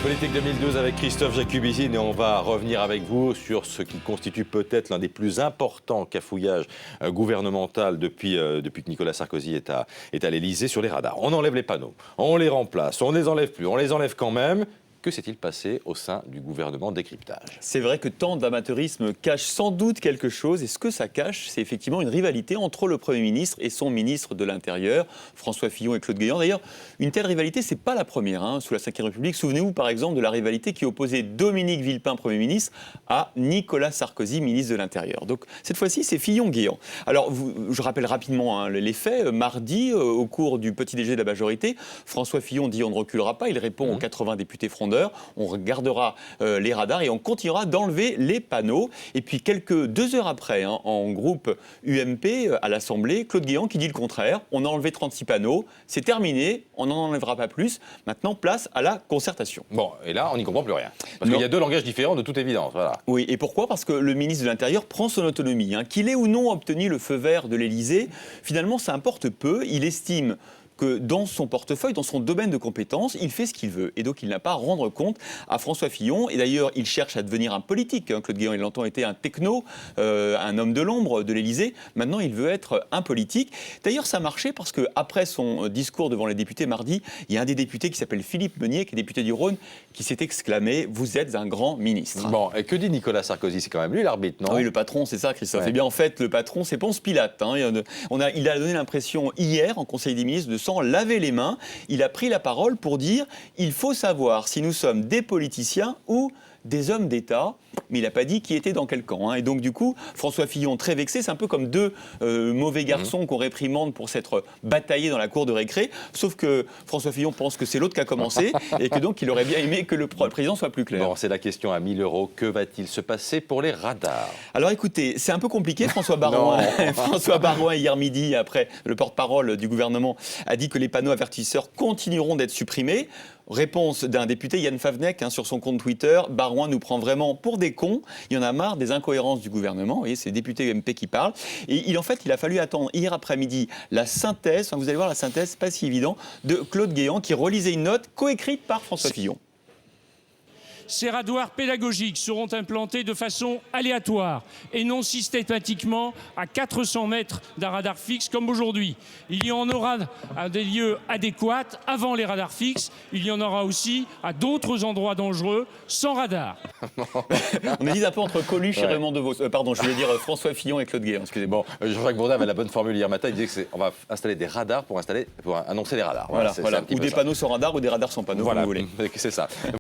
Politique 2012 avec Christophe Jacubizine et on va revenir avec vous sur ce qui constitue peut-être l'un des plus importants cafouillages gouvernementaux depuis que Nicolas Sarkozy est à l'Élysée sur les radars. On enlève les panneaux, on les remplace, on ne les enlève plus, on les enlève quand même. Que s'est-il passé au sein du gouvernement décryptage? C'est vrai que tant d'amateurisme cache sans doute quelque chose. Et ce que ça cache, c'est effectivement une rivalité entre le Premier ministre et son ministre de l'Intérieur, François Fillon et Claude Guéant. D'ailleurs, une telle rivalité, c'est pas la première sous la Ve République. Souvenez-vous par exemple de la rivalité qui opposait Dominique Villepin, Premier ministre, à Nicolas Sarkozy, ministre de l'Intérieur. Donc cette fois-ci, c'est Fillon-Guéant. Alors, je rappelle rapidement les faits. Mardi, au cours du petit déjeuner de la majorité, François Fillon dit on ne reculera pas. Il répond aux 80 députés frondeurs. On regardera les radars et on continuera d'enlever les panneaux. Et puis 2 heures après, en groupe UMP à l'Assemblée, Claude Guéant qui dit le contraire. On a enlevé 36 panneaux, c'est terminé, on n'en enlèvera pas plus. Maintenant, place à la concertation. Bon, et là, on n'y comprend plus rien. Parce qu'il y a 2 langages différents de toute évidence. Voilà. Oui, et pourquoi? Parce que le ministre de l'Intérieur prend son autonomie. Qu'il ait ou non obtenu le feu vert de l'Élysée, finalement, ça importe peu. Il estime que dans son portefeuille, dans son domaine de compétences, il fait ce qu'il veut. Et donc, il n'a pas à rendre compte à François Fillon. Et d'ailleurs, il cherche à devenir un politique. Claude Guéant, il a longtemps été un techno, un homme de l'ombre de l'Élysée. Maintenant, il veut être un politique. D'ailleurs, ça marchait parce qu'après son discours devant les députés mardi, il y a un des députés qui s'appelle Philippe Meunier, qui est député du Rhône, qui s'est exclamé « Vous êtes un grand ministre ». Bon, et que dit Nicolas Sarkozy? C'est quand même lui l'arbitre, non? Oui, le patron, c'est ça, Christophe. Ouais. Eh bien, en fait, le patron, c'est Ponce Pilate. Il a donné l'impression hier, en Conseil des ministres, de s'en laver les mains. Il a pris la parole pour dire il faut savoir si nous sommes des politiciens ou des hommes d'État, mais il n'a pas dit qui était dans quel camp. Et donc, du coup, François Fillon, très vexé, c'est un peu comme 2 mauvais garçons qu'on réprimande pour s'être bataillés dans la cour de récré, sauf que François Fillon pense que c'est l'autre qui a commencé et que donc il aurait bien aimé que le président soit plus clair. Bon, c'est la question à 1000 €. Que va-t-il se passer pour les radars? Alors écoutez, c'est un peu compliqué. François Baroin, hier midi, après le porte-parole du gouvernement, a dit que les panneaux avertisseurs continueront d'être supprimés. Réponse d'un député, Yann Favnek, sur son compte Twitter. Barouin nous prend vraiment pour des cons. Il y en a marre des incohérences du gouvernement. Vous voyez, c'est les députés UMP qui parlent. Et il a fallu attendre hier après-midi la synthèse, vous allez voir la synthèse, pas si évident, de Claude Guéant qui relisait une note coécrite par François Fillon. Ces radoirs pédagogiques seront implantés de façon aléatoire et non systématiquement à 400 mètres d'un radar fixe comme aujourd'hui. Il y en aura à des lieux adéquats avant les radars fixes. Il y en aura aussi à d'autres endroits dangereux sans radar. On hésite un peu entre Coluche et Raymond Devos. Pardon, je voulais dire François Fillon et Claude Guéant. Excusez-moi. Bon, Jean-Jacques Bourdin avait la bonne formule hier matin. Il disait qu'on va installer des radars pour annoncer les radars. Voilà. Ou des panneaux sans radar ou des radars sans panneaux, voilà, comme vous voulez. c'est ça.